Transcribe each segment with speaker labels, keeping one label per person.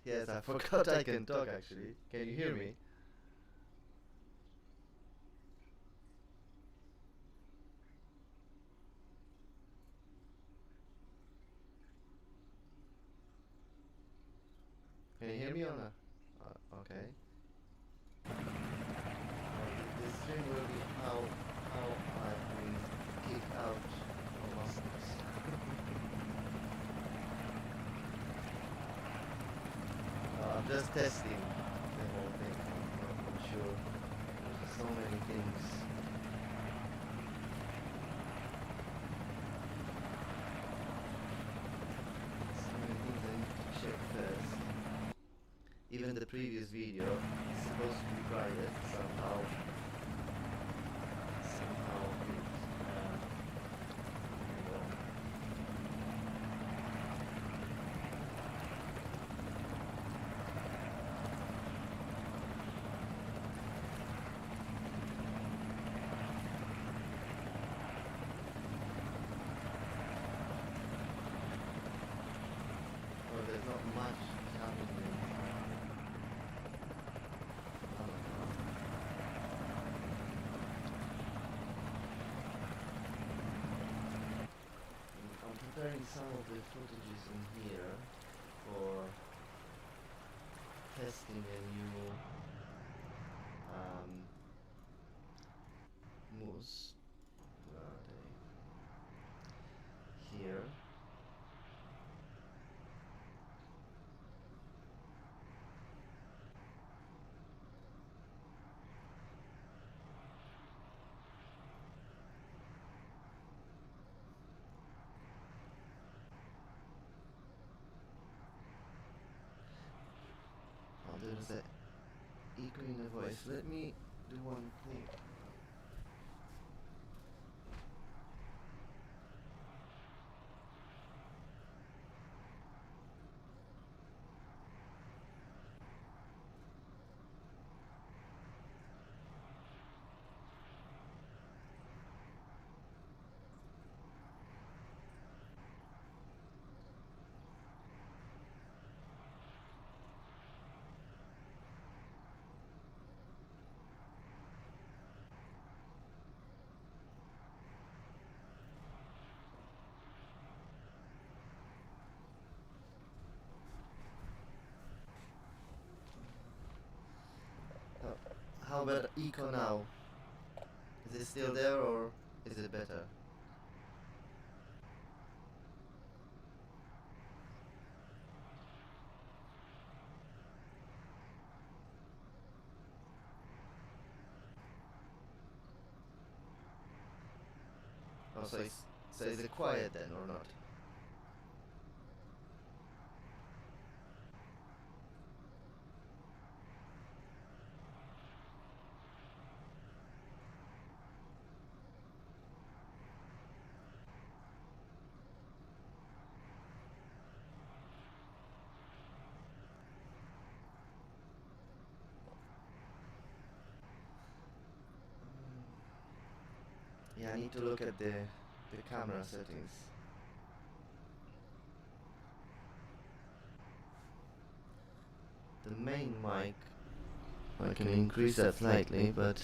Speaker 1: Yes, I forgot I can talk actually. Can you hear me? Can you hear me or not? Okay. This stream will be how I've been kicked out from Masters. I'm just testing the whole thing. I'm sure there's so many things. So many things I need to check first. Even the previous video is supposed to be private somehow. Somehow it well, there's not much happening. I'm preparing some of the footages in here for testing a new moose. Where are they? Here. Oh, there's a echo in the voice. Let me do one thing. How about echo now? Is it still there or is it better? Oh, so is it quiet then or not? Yeah, I need to look at the camera settings. The main mic, I can increase that slightly, but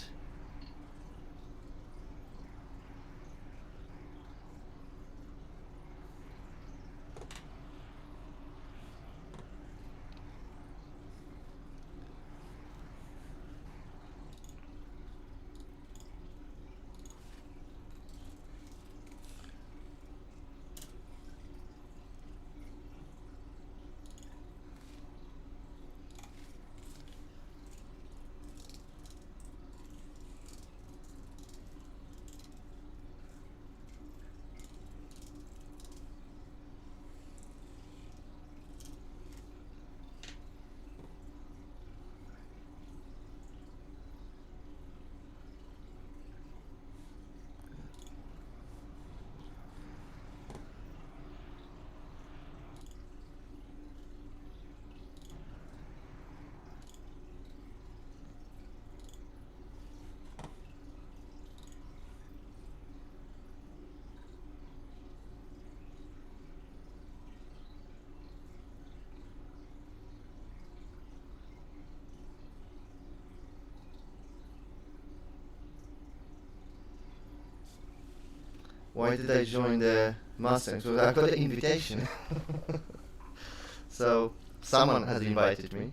Speaker 1: why did I join the Mustangs? Well, I got an invitation. So someone has invited me.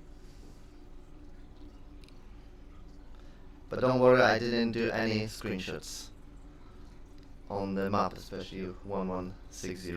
Speaker 1: But don't worry, I didn't do any screenshots on the map, especially 1160.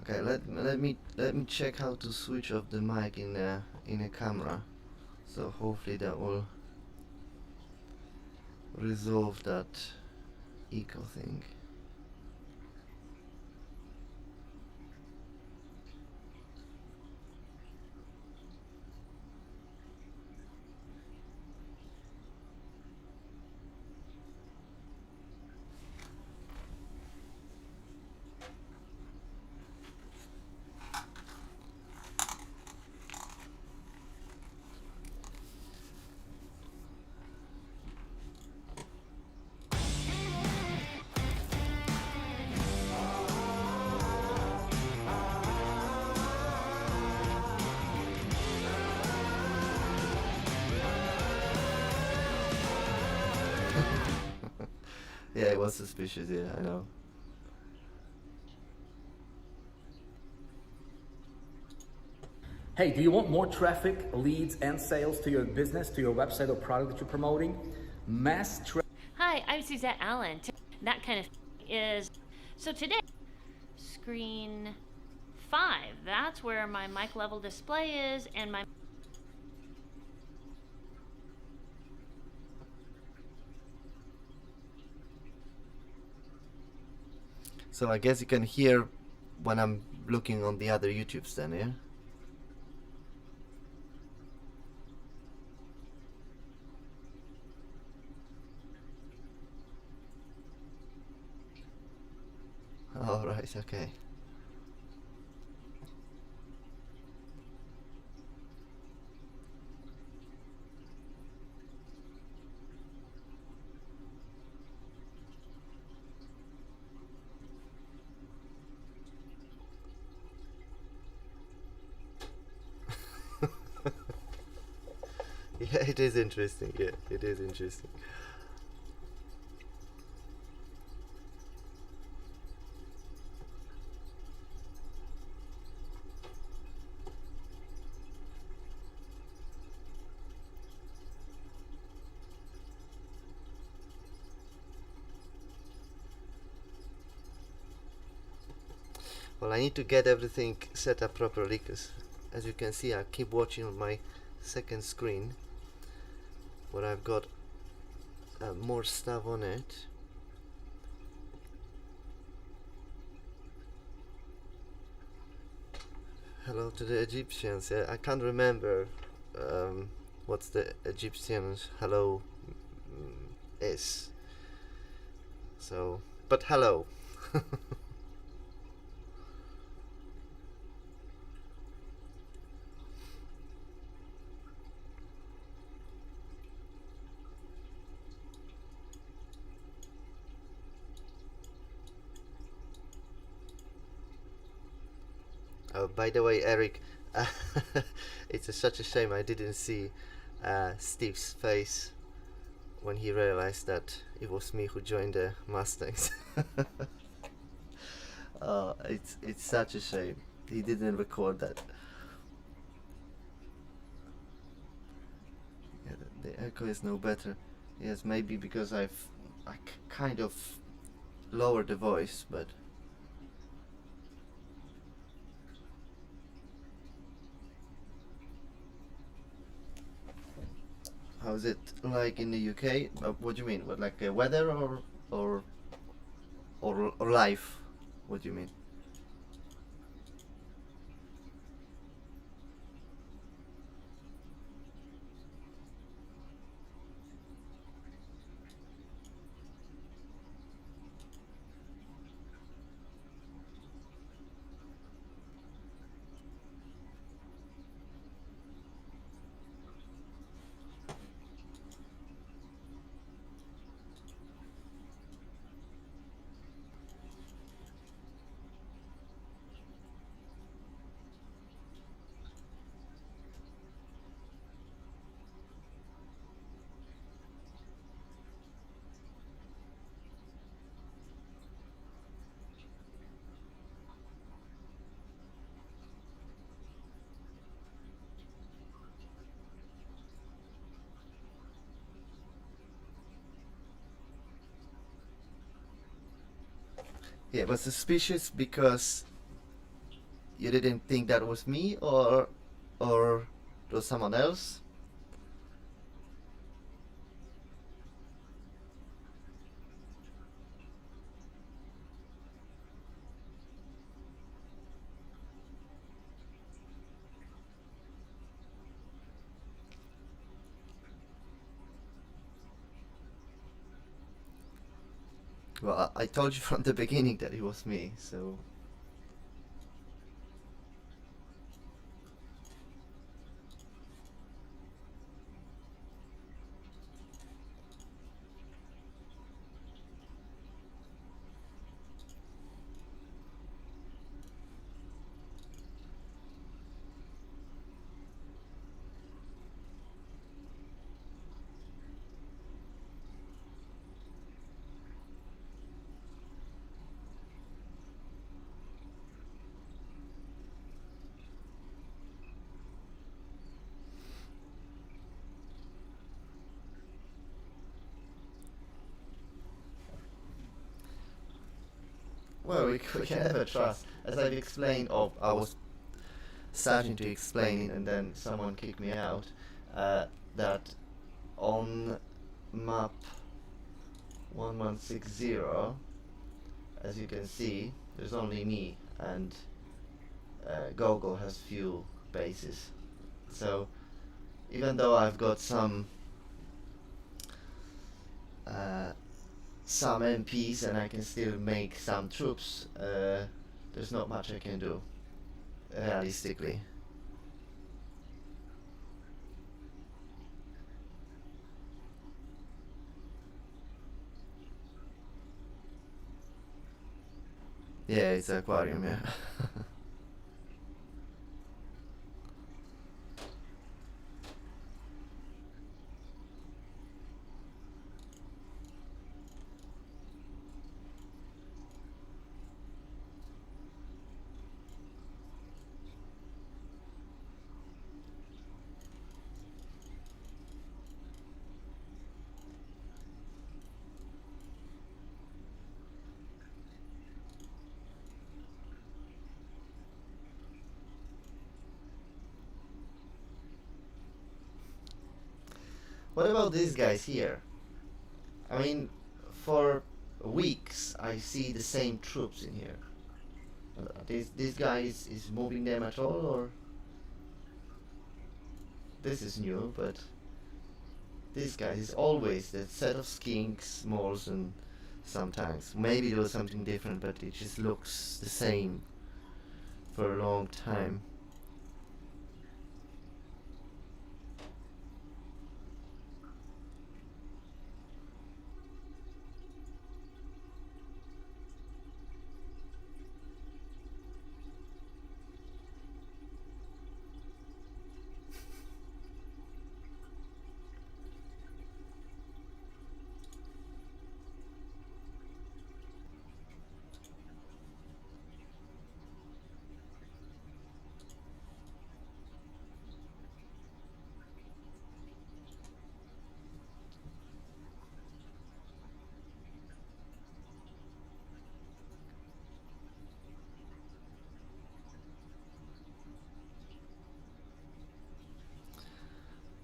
Speaker 1: Okay, let me check how to switch off the mic in a camera. So hopefully that will resolve that echo thing. Yeah, it was suspicious, yeah, I know.
Speaker 2: Hey, do you want more traffic, leads, and sales to your business, to your website or product that you're promoting?
Speaker 3: Hi, I'm Suzette Allen. That kind of is... So today, screen 5. That's where my mic level display is, and my...
Speaker 1: So I guess you can hear when I'm looking on the other YouTubes then, yeah? Alright, okay. Yeah, it is interesting, yeah, it is interesting. Well, I need to get everything set up properly, because as you can see I keep watching on my second screen where I've got more stuff on it. Hello to the Egyptians. I can't remember what's the Egyptians hello is. So, but hello. Oh, by the way, Eric, it's such a shame I didn't see Steve's face when he realized that it was me who joined the Mustangs. Oh, it's such a shame he didn't record that. Yeah, the echo is no better. Yes, maybe because I kind of lowered the voice, but. How's it like in the UK? What do you mean? What, like weather or or life? What do you mean? Yeah, but suspicious because you didn't think that was me, or it was someone else? Well, I told you from the beginning that it was me, so... Well, we can never trust. As I've explained, I was starting to explain it and then someone kicked me out, that on map 1160, as you can see, there's only me, and Gogol has few bases. So even though I've got some MPs and I can still make some troops, there's not much I can do, realistically. Yeah, it's an aquarium, yeah. What about these guys here? I mean, for weeks I see the same troops in here. This guy is moving them at all, or this is new, but this guy is always that set of skinks, moles, and some tanks. Maybe there was something different, but it just looks the same for a long time.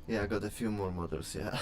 Speaker 1: Yeah, I got a few more models, yeah.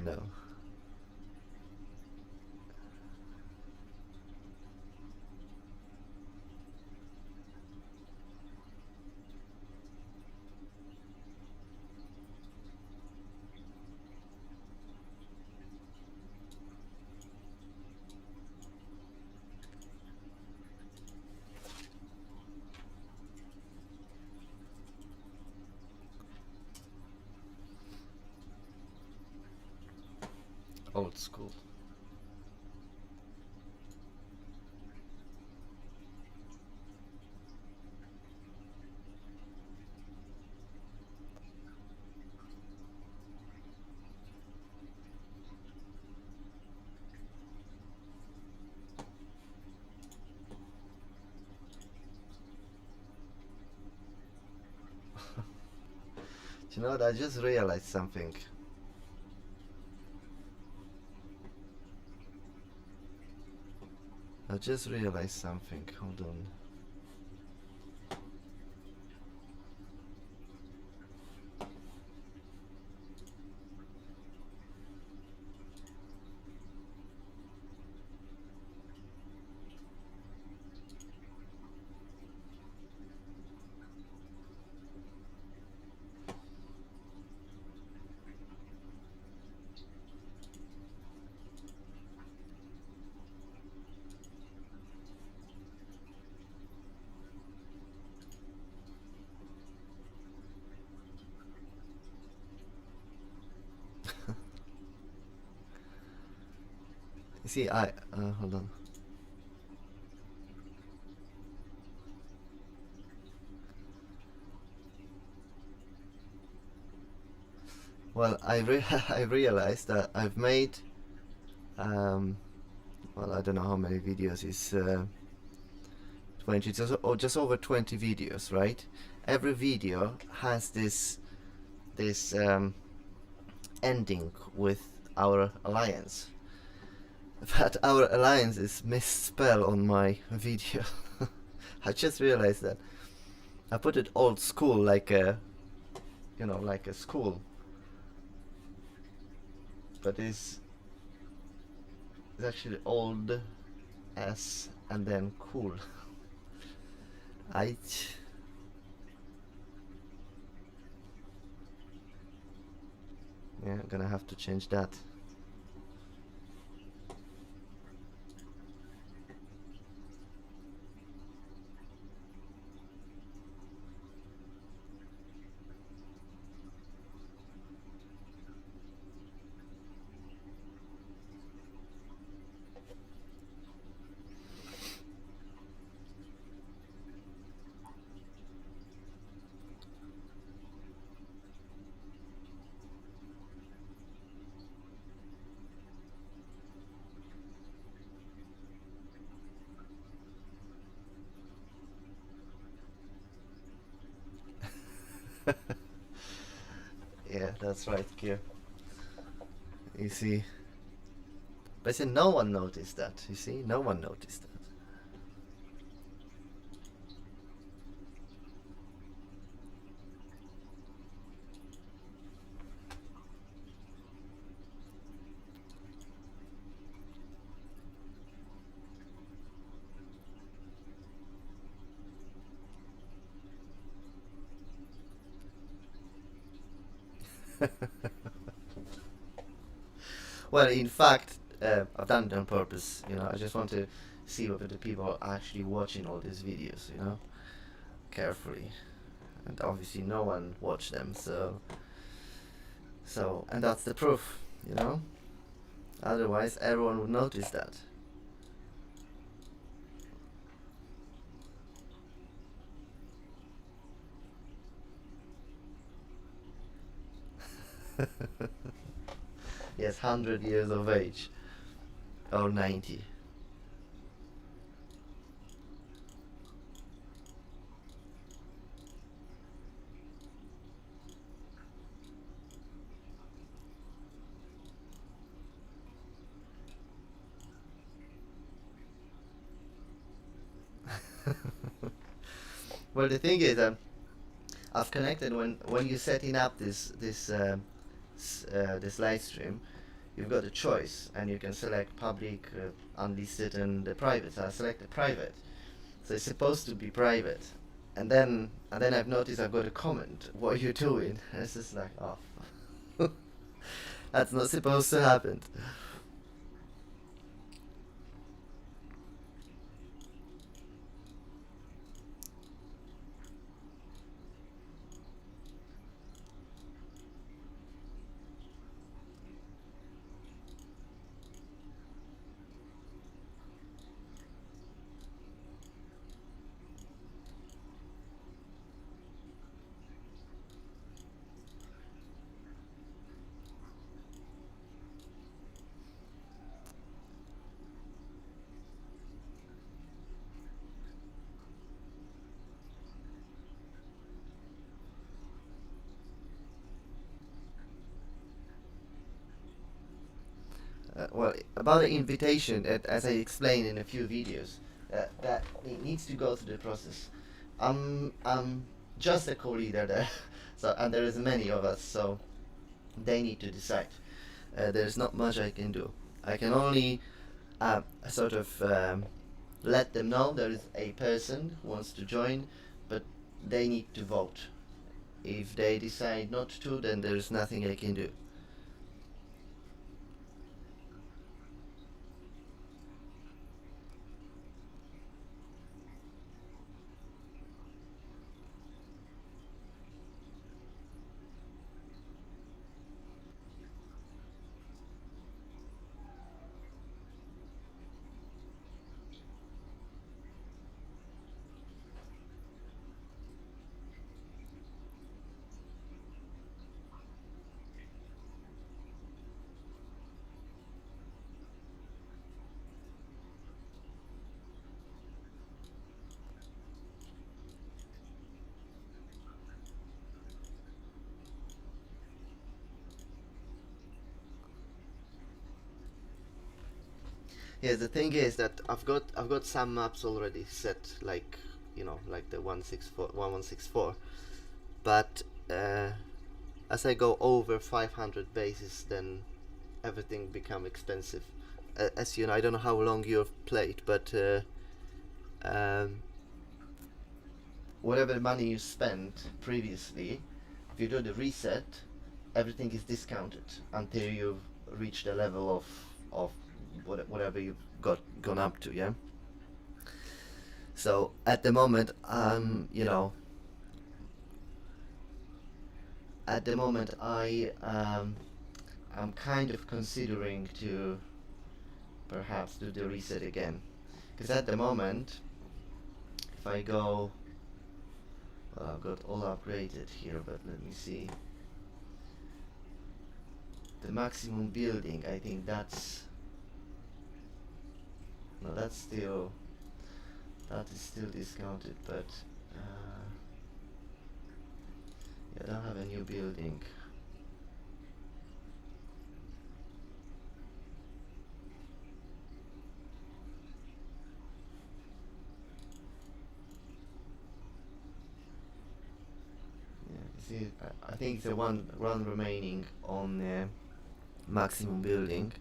Speaker 1: know. Old school. You know what? I just realized something. Hold on. You see, hold on. Well, I realized that I've made, well, I don't know how many videos. It's 20, or just over 20 videos, right? Every video has this ending with our alliance. But our alliance is misspelled on my video. I just realized that. I put it old school, like a, you know, like a school. But it's actually old S and then cool. Yeah, I'm gonna have to change that. Yeah, that's right, Kier. You see. But I said no one noticed that, you see? No one noticed that. Well, in fact, I've done it on purpose. You know, I just want to see whether the people are actually watching all these videos. You know, carefully, and obviously no one watched them. So, and that's the proof. You know, otherwise everyone would notice that. Yes, 100 years of age. Or 90. Well, the thing is, I've connected when you're setting up this live stream. you've got a choice, and you can select public, unlisted, and the private. So I select the private. So it's supposed to be private, and then I've noticed I've got a comment. What are you doing? And it's just like, oh, that's not supposed to happen. Well, about the invitation, as I explained in a few videos, that it needs to go through the process. I'm just a co-leader there, so, and there is many of us, so they need to decide. There's not much I can do. I can only sort of let them know there is a person who wants to join, but they need to vote. If they decide not to, then there's nothing I can do. Yes, the thing is that I've got some maps already set, like, like the 1164, but as I go over 500 bases, then everything become expensive. As you know, I don't know how long you've played, but whatever money you spent previously, if you do the reset, everything is discounted until you've reached the level of whatever you've gone up to, yeah. So at the moment, I'm kind of considering to perhaps do the reset again, because at the moment, if I go, well, I've got all upgraded here, but let me see. The maximum building, I think that's no, that is still discounted, but yeah, I don't have a new building. Yeah, you see, I think it's a one run remaining on maximum building.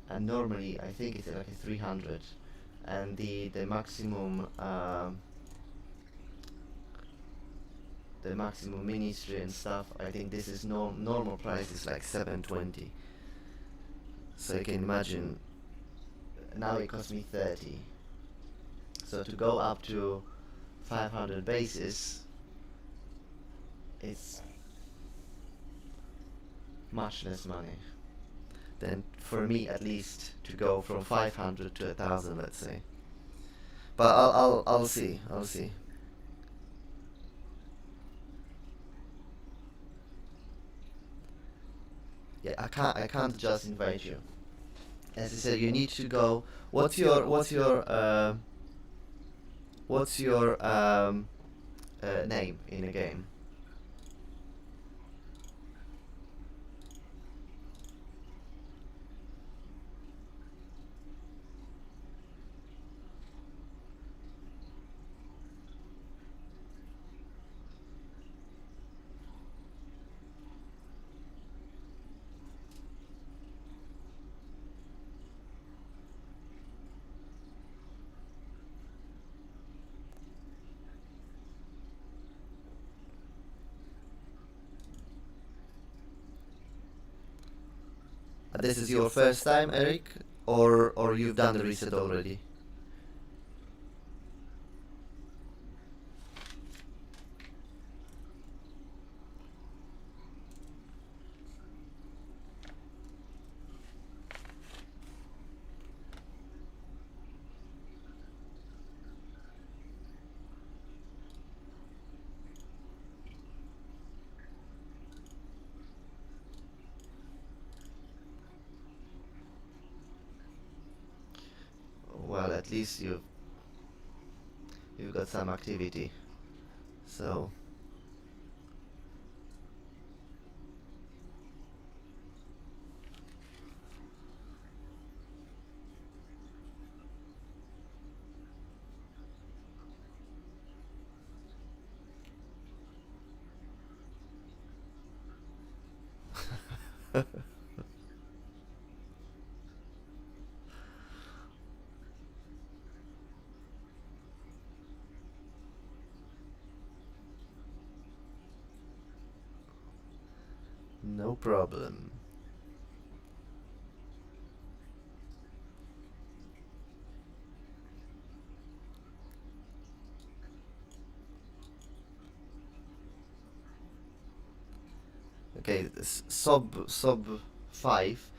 Speaker 1: And normally I think it's like a 300, and the maximum ministry and stuff, I think this is normal price is like 720. So you can imagine, now it costs me 30. So to go up to 500 bases, it's much less money than, for me at least, to go from 500 to 1,000, let's say. But I'll see. Yeah, I can't just invite you. As I said, you need to go. What's your name in a game? This is your first time, Eric, or you've done the reset already? Well, at least you've got some activity. So no problem. Okay, sub 5.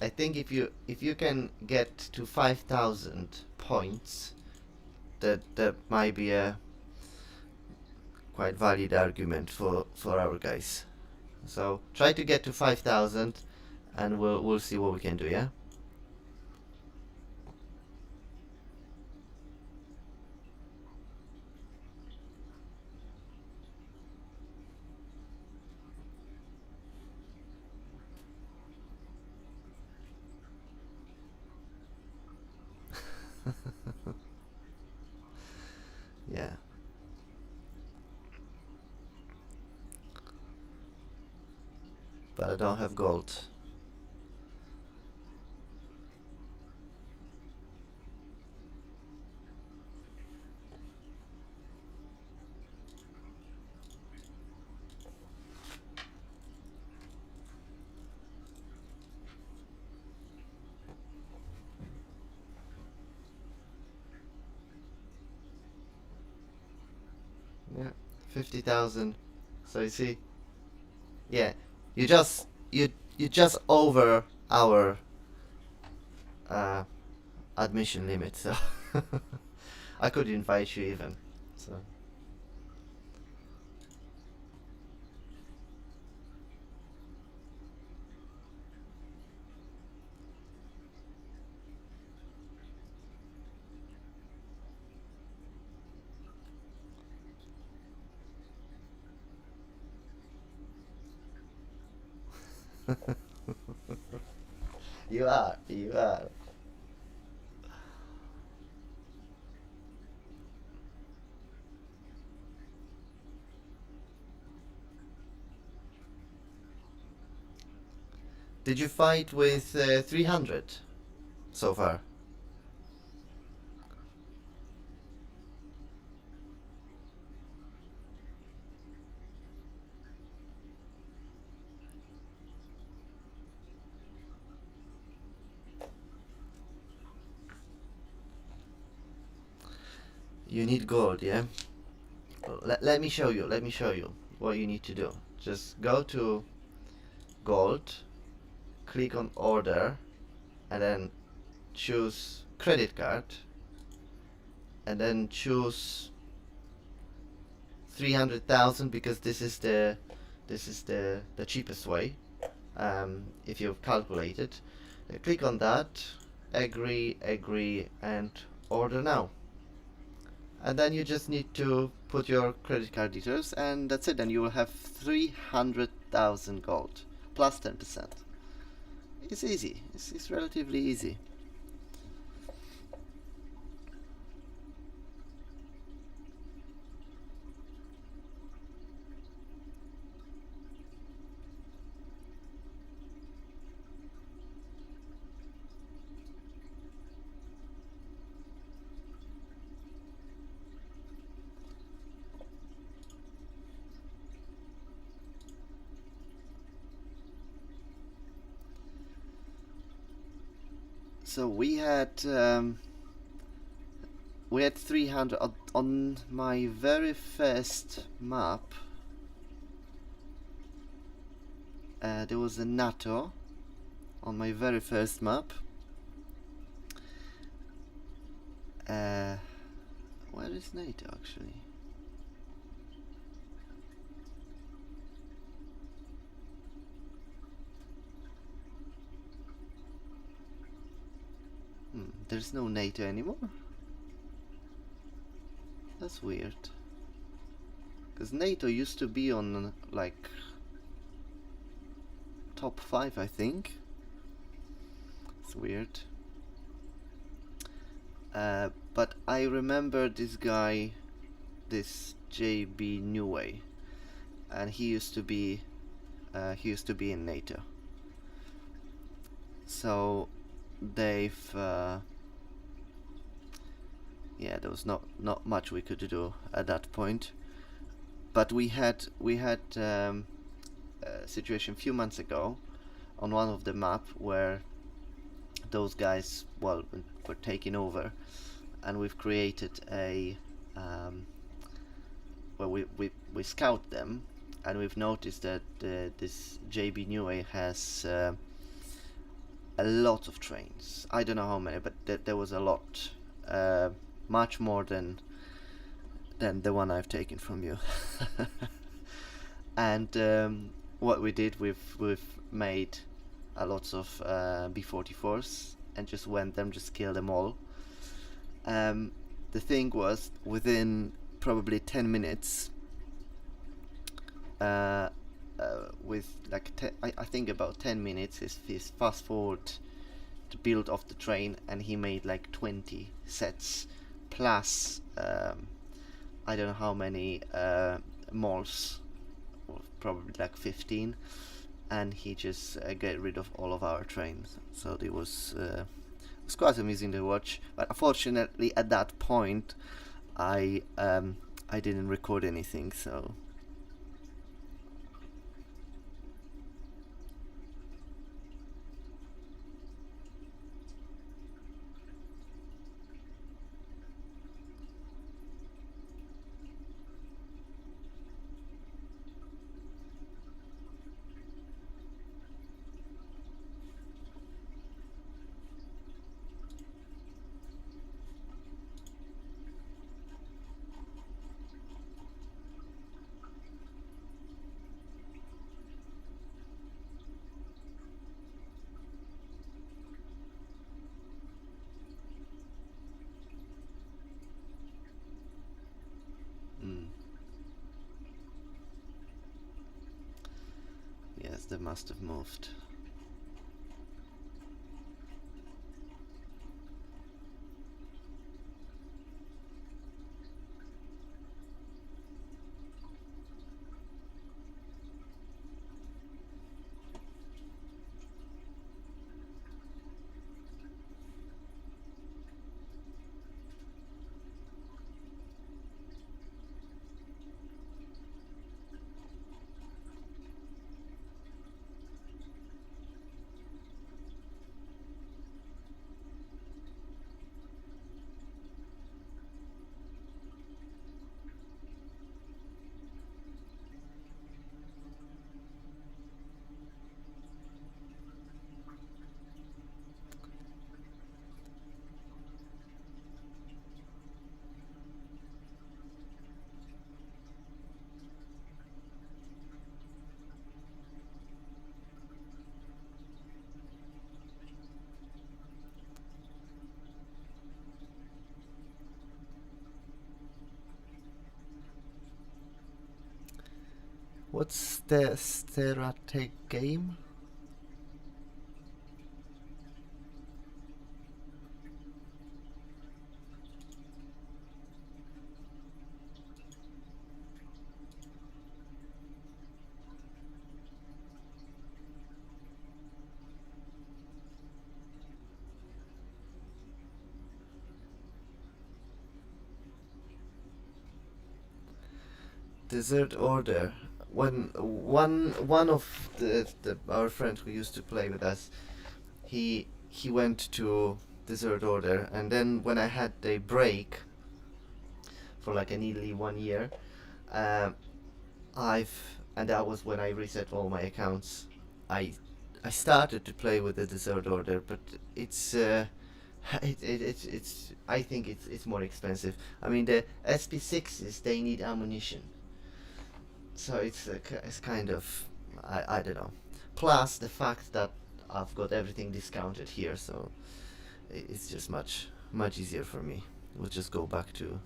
Speaker 1: I think if you can get to 5,000 points, that might be a quite valid argument for our guys. So try to get to 5,000, and we'll see what we can do. Yeah. Yeah. But I don't have gold. Yeah, 50,000. So you see, yeah, you just over our admission limit. So I could invite you even. So you are, you are. Did you fight with 300 so far? You need gold, yeah? Let me show you, let me show you what you need to do. Just go to gold, click on order, and then choose credit card, and then choose 300,000 because this is the cheapest way. If you've calculated, click on that, agree, and order now. And then you just need to put your credit card details, and that's it. And you will have 300,000 gold plus 10%. It's easy. It's relatively easy. So we had 300 on my very first map. There was a NATO on my very first map. Where is NATO actually? There's no NATO anymore? That's weird. Because NATO used to be on like top 5, I think. It's weird. But I remember this guy, this JB Neway, and he used to be in NATO. So they've yeah, there was not much we could do at that point. But we had a situation a few months ago on one of the map where those guys, well, were taking over, and we've created a well, we scout them, and we've noticed that this JB Neway has a lot of trains. I don't know how many, but there was a lot, much more than the one I've taken from you. And what we did, we've made a lots of B-44s and just just killed them all. The thing was, within probably 10 minutes, with like I think about 10 minutes, his fast forward to build off the train, and he made like 20 sets plus I don't know how many malls, probably like 15, and he just get rid of all of our trains. So it was quite amusing to watch. But unfortunately, at that point, I didn't record anything. So. Yes, they must have moved. What's the strategy game? Desert Order. When one of our friends who used to play with us, he he went to Desert Order, and then when I had a break for like nearly 1 year, um, and that was when I reset all my accounts. I I started to play with the Desert Order, but it's it's I think it's more expensive. I mean, the SP6s, they need ammunition, so it's kind of, I don't know. Plus the fact that I've got everything discounted here, so it's just much easier for me. We'll just go back to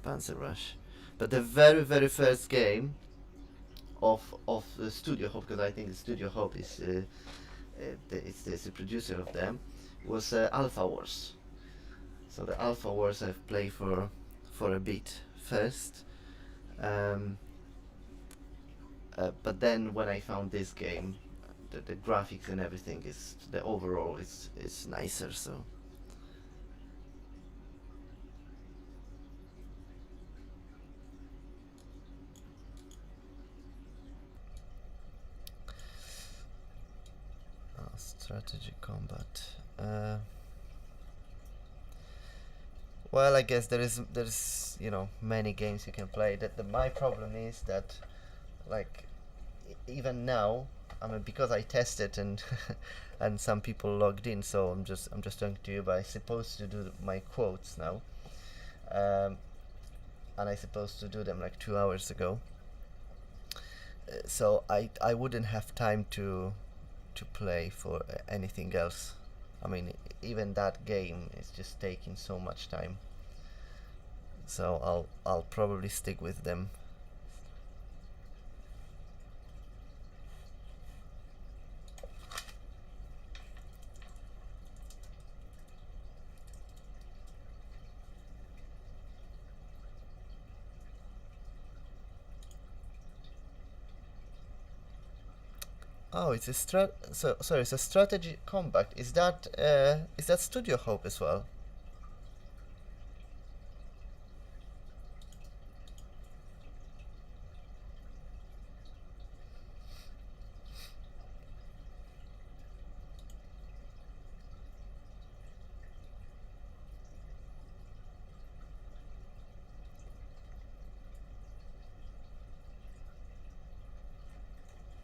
Speaker 1: Panzer Rush. But the very first game of the Studio Hope, because I think the Studio Hope is it's the producer of them, was Alpha Wars. So the Alpha Wars I've played for a bit first, um, but then when I found this game, the graphics and everything is, the overall is nicer. So strategy combat. Well, I guess there's many games you can play. That my problem is that, like, even now, I mean, because I tested and and some people logged in, so I'm just talking to you. But I'm supposed to do my quotes now, and I supposed to do them like 2 hours ago. So I wouldn't have time to play for anything else. I mean, even that game is just taking so much time. So I'll probably stick with them. Oh, it's a sorry, it's a strategy combat. Is that Studio Hope as well?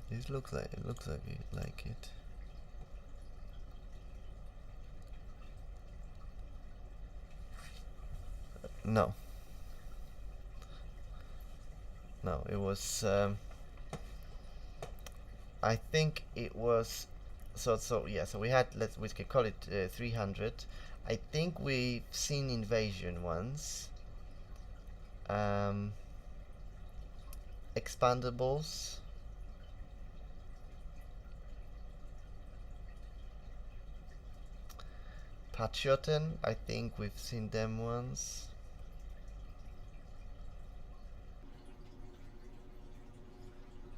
Speaker 1: It looks like it. No. No, it was. I think it was. So yeah. So we had, we can call it 300. I think we've seen Invasion once. Expandables. Patrioten, I think we've seen them once.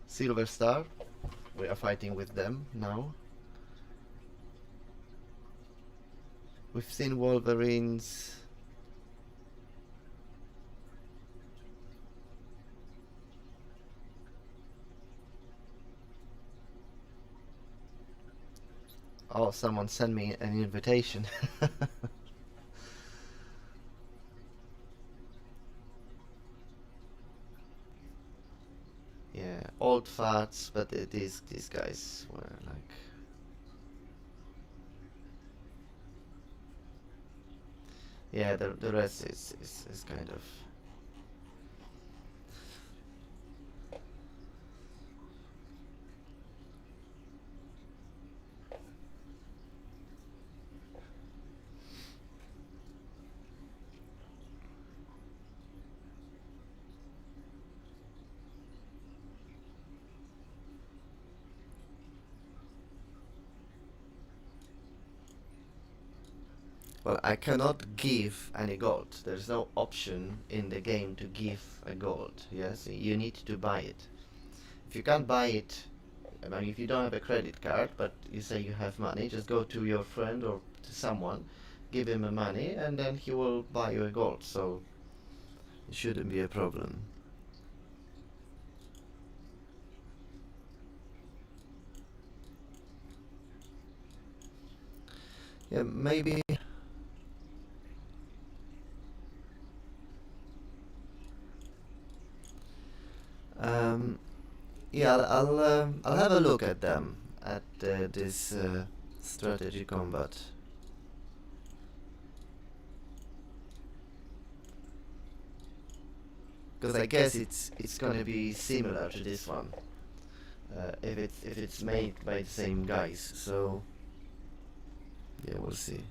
Speaker 1: Silver Star, we are fighting with them now. We've seen Wolverines. Oh, someone sent me an invitation. Yeah, old farts, but these guys were like. Yeah, the rest is kind of. Well, I cannot give any gold. There's no option in the game to give a gold. Yes, you need to buy it. If you can't buy it, I mean, if you don't have a credit card, but you say you have money, just go to your friend or to someone, give him the money, and then he will buy you a gold. So it shouldn't be a problem. Yeah, maybe. Yeah, I'll have a look at them at this strategy combat. Because I guess it's gonna be similar to this one, if it's made by the same guys. So yeah, we'll see.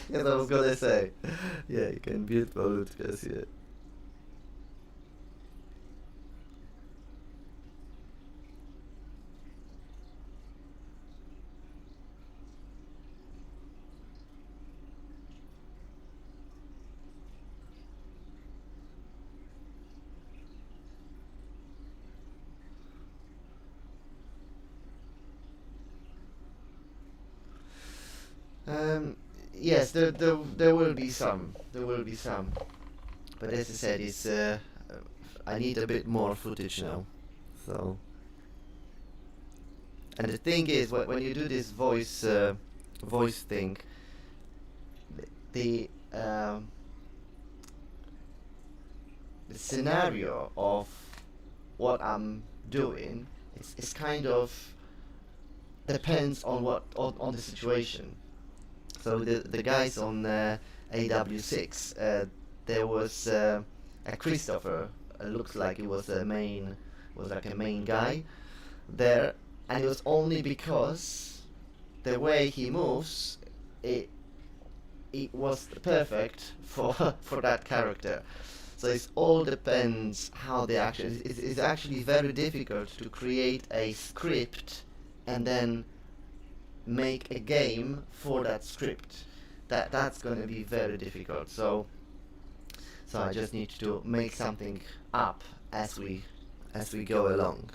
Speaker 1: Yes, I was gonna say. Yeah, you can build Volutkas, yeah. Yes, there will be some. There will be some. But as I said, it's I need a bit more footage now. So, and the thing is, when you do this voice thing, the um, the scenario of what I'm doing is kind of depends on on the situation. So the guys on AW6, there was a Christopher. Looks like he was like a main guy there, and it was only because the way he moves, it was perfect for for that character. So it all depends how the action. It's actually very difficult to create a script and then make a game for that script. That's going to be very difficult. So I just need to make something up as we go along.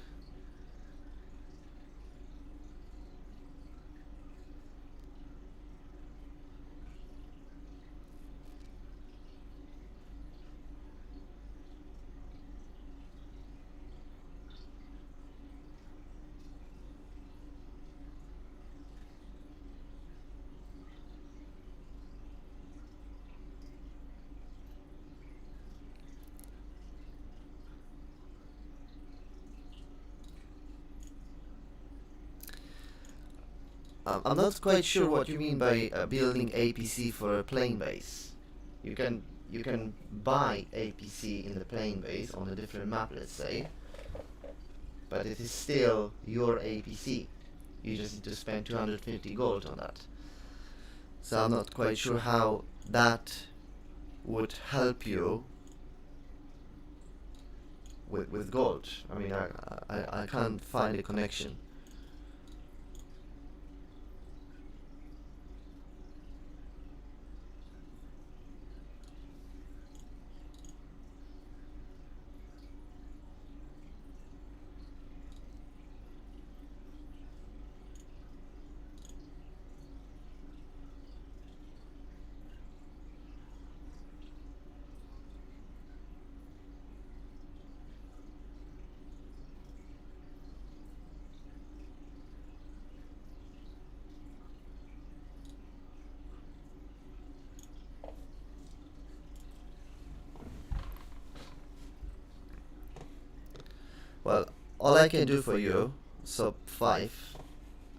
Speaker 1: I'm not quite sure what you mean by building APC for a plane base. You can buy APC in the plane base on a different map, let's say, but it is still your APC. You just need to spend 250 gold on that. So I'm not quite sure how that would help you with gold. I mean, I can't find a connection. Well, all I can do for you, sub 5,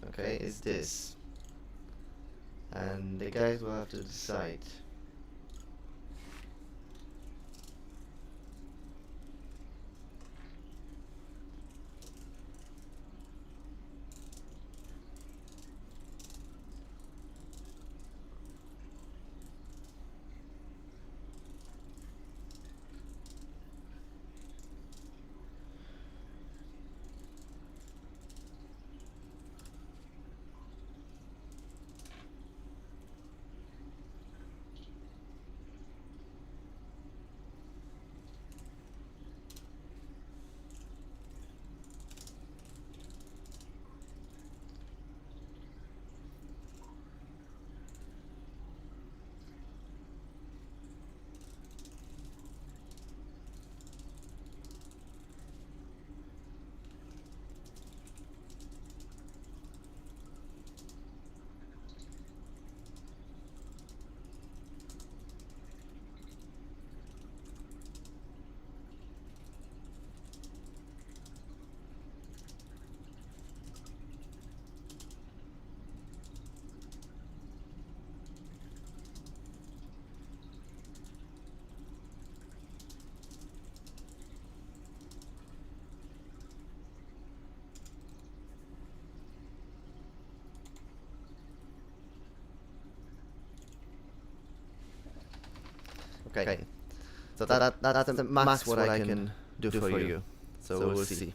Speaker 1: okay, is this. And the guys will have to decide. Okay. So that's the max what I can do for you. So we'll see.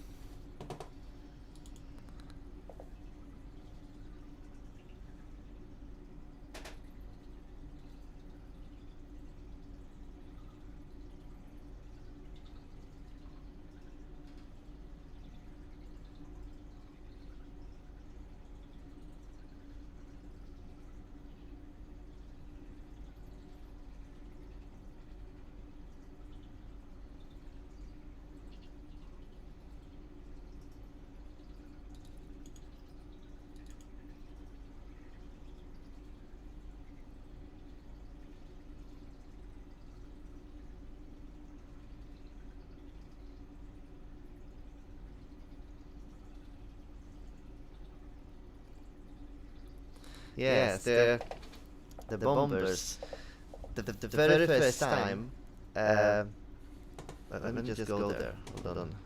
Speaker 1: Yes, the bombers. The very first time. Let me just go there. Hold on.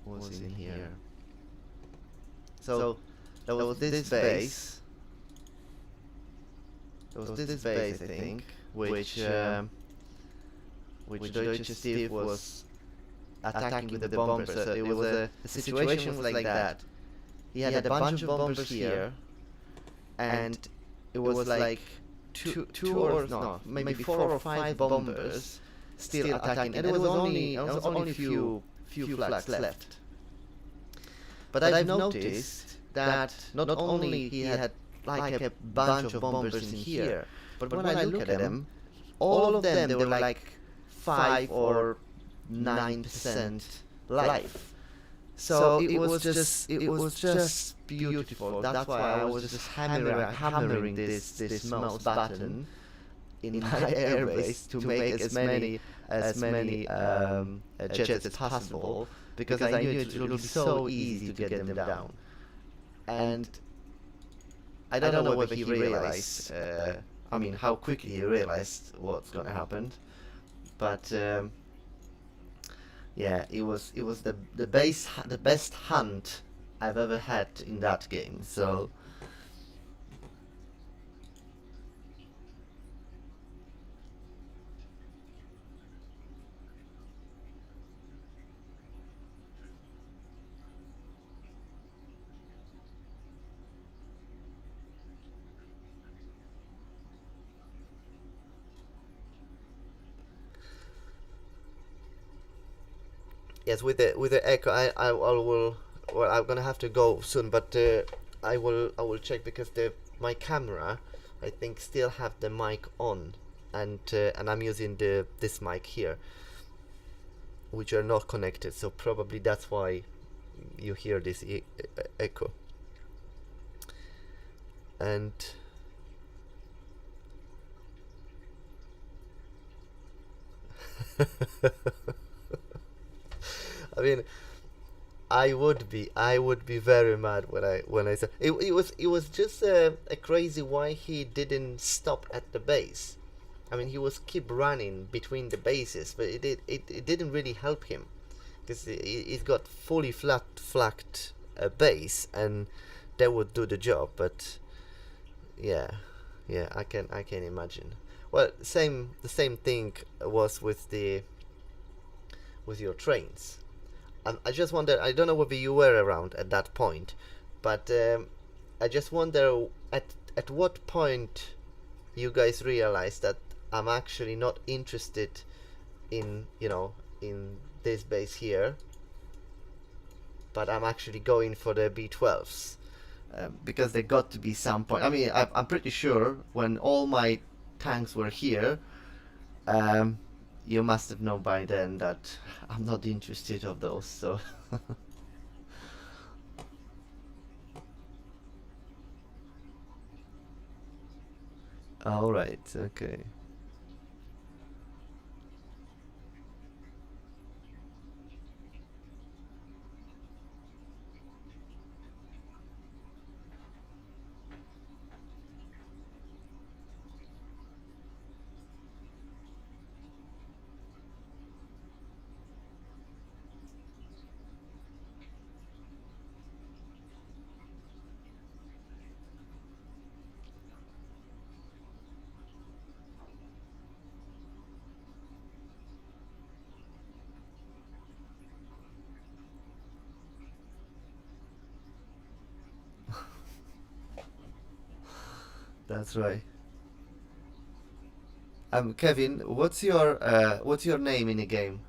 Speaker 1: What's in here? So there was this base. There was this base, I think, which Deutsche Steve was attacking with the bombers. So it was the situation was like that. He had a bunch of bombers here, and it was like two or no, maybe 4 or 5 bombers still attacking, and there was only few flags left. But I've noticed that not only he had like a bunch of bombers in here, but when I look at them, all of them they were like 5 or 9% life. So it was just beautiful. That's why I was just hammering this mouse button in my airbase to make as many jets as possible, because I knew it would be so easy to get them down. And I don't know whether he realized, how quickly he realized what's gonna happen, but. Yeah, it was the best hunt I've ever had in that game. So yes, with the echo, I will. Well, I'm gonna have to go soon, but I will check, because my camera, I think, still have the mic on, and I'm using this mic here, which are not connected. So probably that's why you hear this echo. And I mean, I would be very mad when I said it was just a crazy why he didn't stop at the base. I mean, he was keep running between the bases, but it didn't really help him, because he's got fully flagged a base, and that would do the job. But yeah, I can imagine. Well, the same thing was with your trains. I just wonder, I don't know whether you were around at that point, but I just wonder at what point you guys realized that I'm actually not interested in this base here, but I'm actually going for the B12s, because there got to be some point. I mean, I'm pretty sure when all my tanks were here, you must have known by then that I'm not interested of those, so all right, okay. That's right. Kevin, what's your name in the game?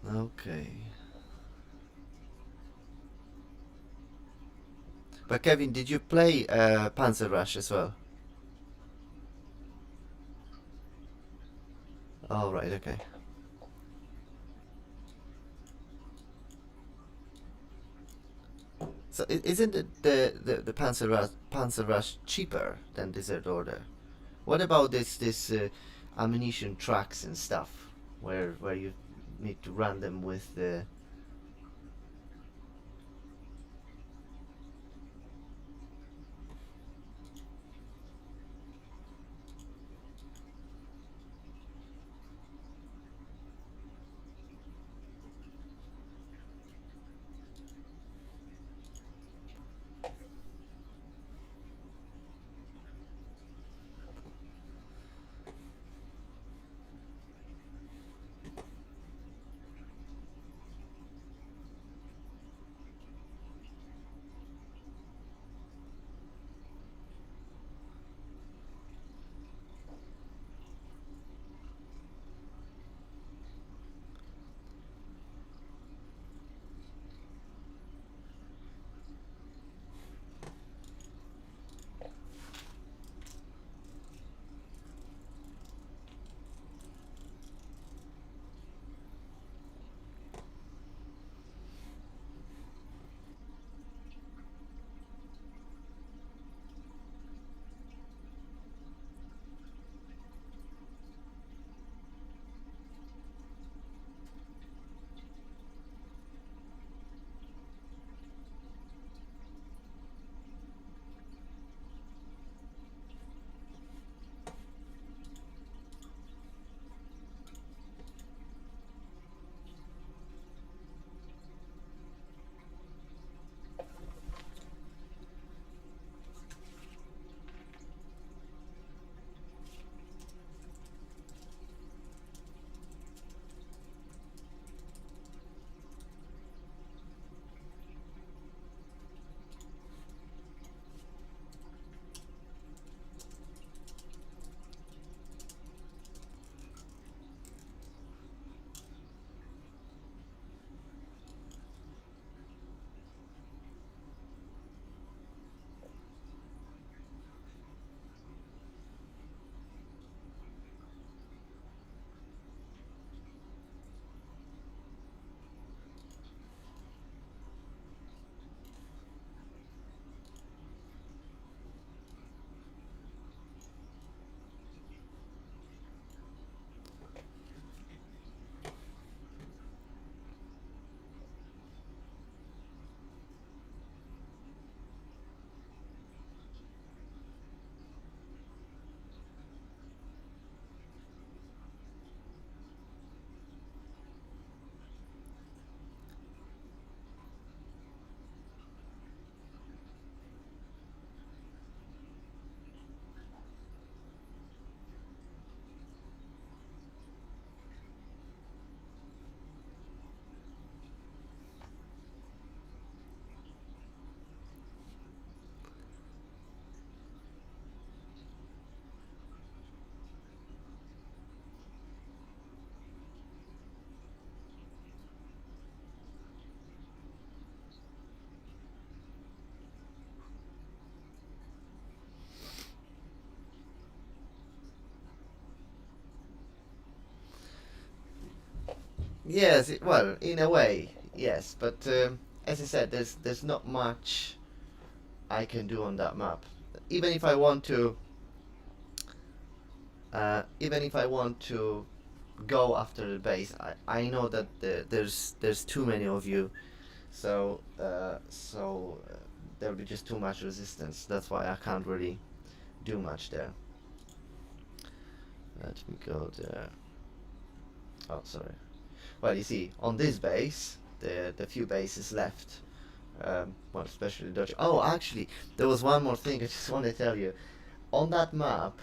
Speaker 1: Okay. But Kevin, did you play Panzer Rush as well? All right. Okay. So isn't it the Panzer Rush cheaper than Desert Order? What about this ammunition trucks and stuff, where you need to run them with the Yes, well, in a way, yes, but as I said, there's not much I can do on that map. Even if I want to, even if I want to go after the base, I know that there's too many of you, so there'll be just too much resistance. That's why I can't really do much there. Let me go there. Oh, sorry. Well, you see, on this base, the few bases left, well, especially Dutch. Oh, actually, there was one more thing I just want to tell you. On that map,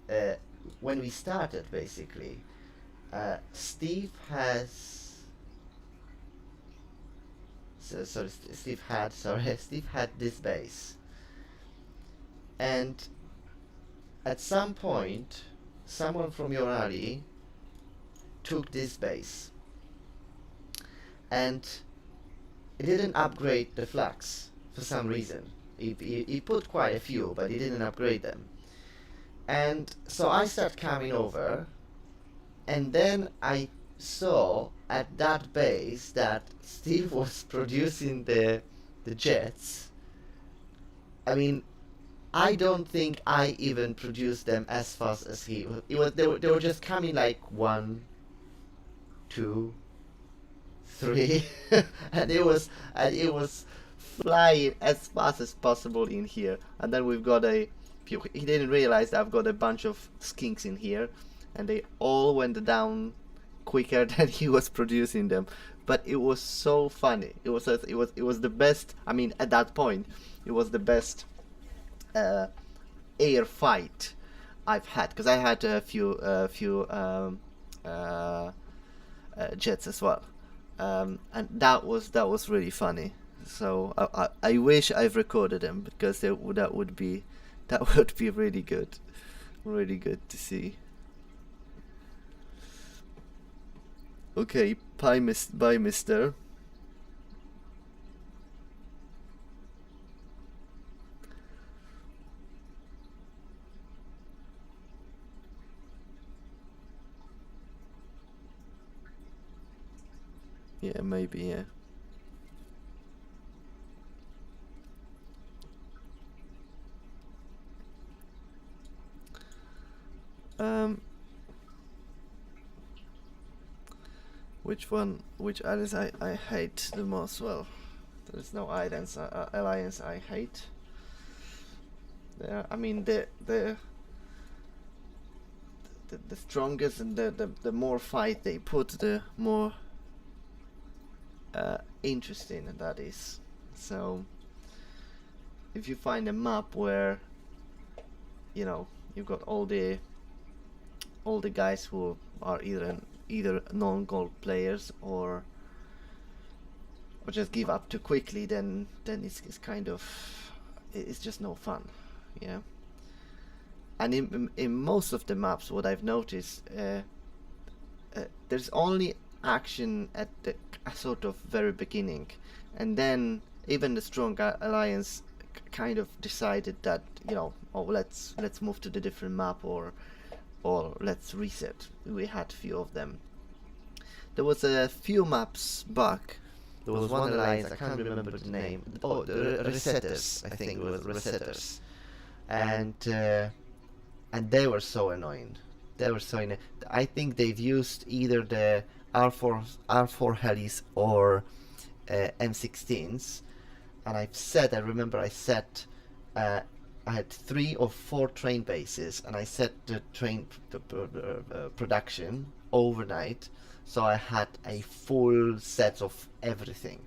Speaker 1: uh, when we started, basically, Steve has. Steve had. Sorry, Steve had this base, and at some point, someone from your alley took this base, and he didn't upgrade the flags for some reason. He put quite a few, but he didn't upgrade them. And so I started coming over, and then I saw at that base that Steve was producing the jets. I mean, I don't think I even produced them as fast as he. They were just coming like 1, 2, 3, and it was flying as fast as possible in here. And then we've got he didn't realize that I've got a bunch of skinks in here, and they all went down quicker than he was producing them. But it was so funny. It was the best. I mean, at that point, it was the best air fight I've had, because I had a few jets as well, and that was really funny. So I wish I've recorded them, because that would be really good to see. Okay, bye, Mister. Yeah, maybe, yeah. Which alliance I hate the most? Well, there's no alliance I hate. I mean, the strongest and the more fight they put, the more interesting that is. So if you find a map where you've got all the guys who are either non-gold players or just give up too quickly, then it's kind of, it's just no fun, yeah. And in most of the maps, what I've noticed, there's only action at the sort of very beginning, and then even the strong alliance kind of decided that let's move to the different map, or let's reset. We had few of them. There was a few maps back. There was one alliance, I can't remember the name. Oh, the Resetters, I think it was Resetters. And they were so annoying. I think they've used either the R4 helis or M16s. And I remember I set I had 3 or 4 train bases, and I set the train production overnight, so I had a full set of everything.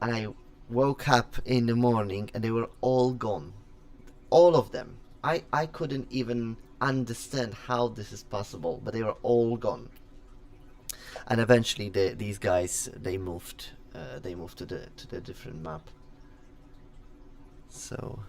Speaker 1: And I woke up in the morning and they were all gone, all of them. I couldn't even understand how this is possible, but they were all gone. And eventually these guys they moved to the different map. So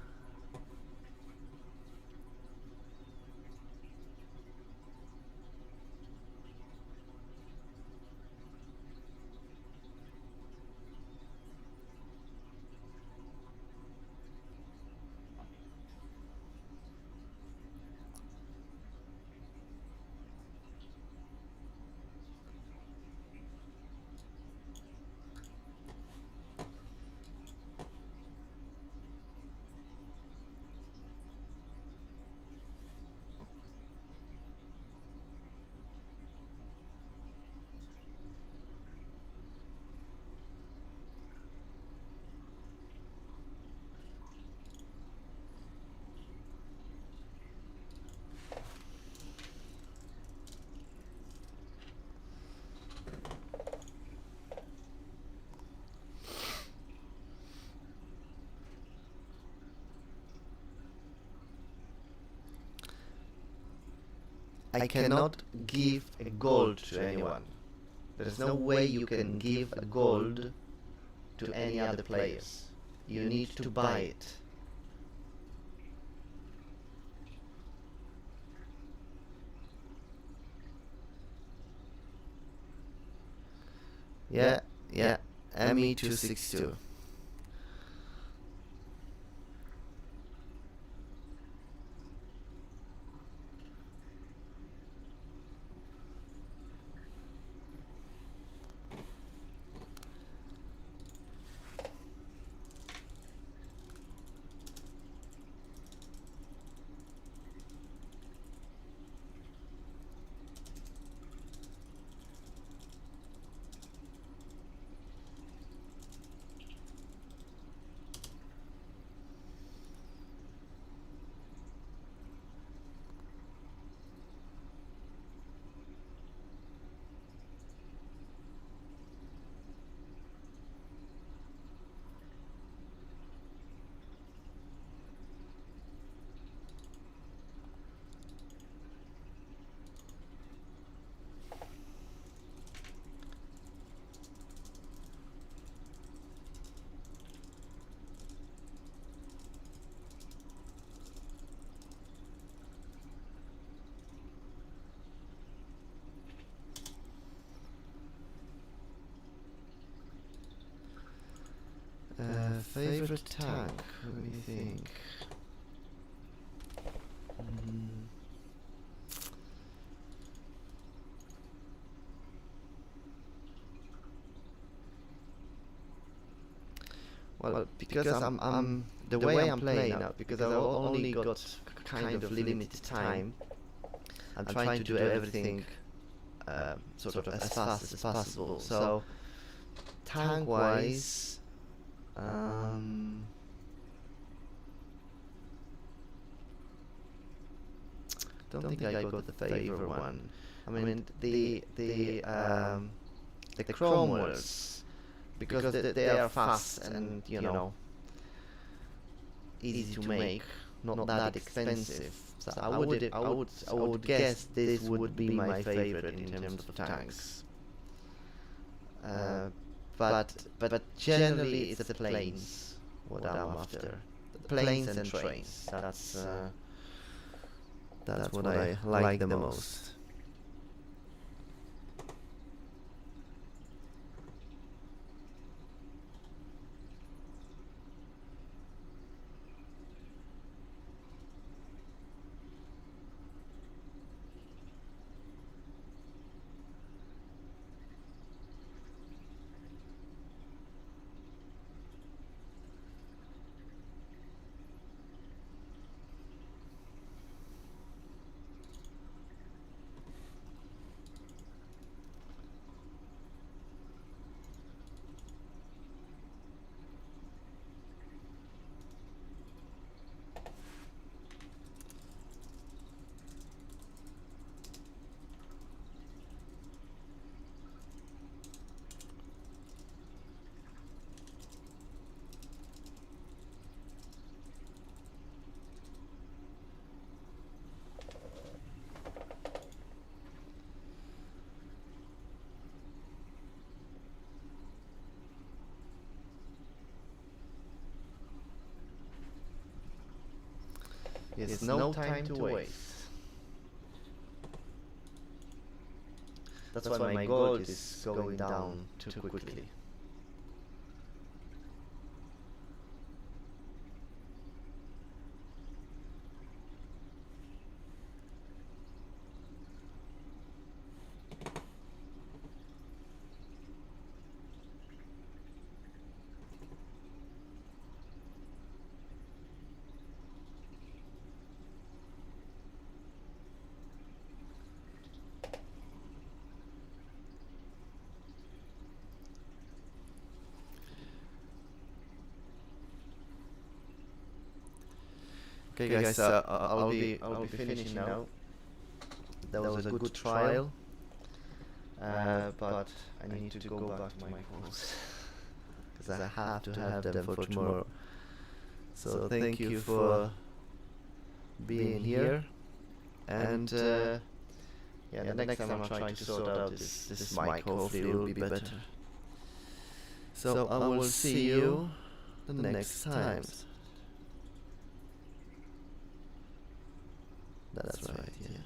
Speaker 1: I cannot give a gold to anyone. There's no way you can give a gold to any other players. You need to buy it. Yeah, ME262. Favorite tank? Let me think. Well, because I'm the way I'm playing now, because I've only got kind of limited time. I'm trying to do everything sort of as fast as possible. So tank-wise, don't think I got the favorite one. I mean the chrome walls, because they are fast and you know easy to make, not that expensive. So I would guess this would be my favorite in terms of tanks. But generally it's the planes what I'm after. The planes and trains. That's what I like the most. Yes, no time to waste. That's why my gold is going down too quickly. Okay, guys, I'll be finishing now. That was a good trial, but I need to go back to my calls because I have to have them for tomorrow. So thank you for being here, and Yeah, the next time I'm trying to sort out this mic, hopefully it will be better. So I will see you the next times. That's right, yeah.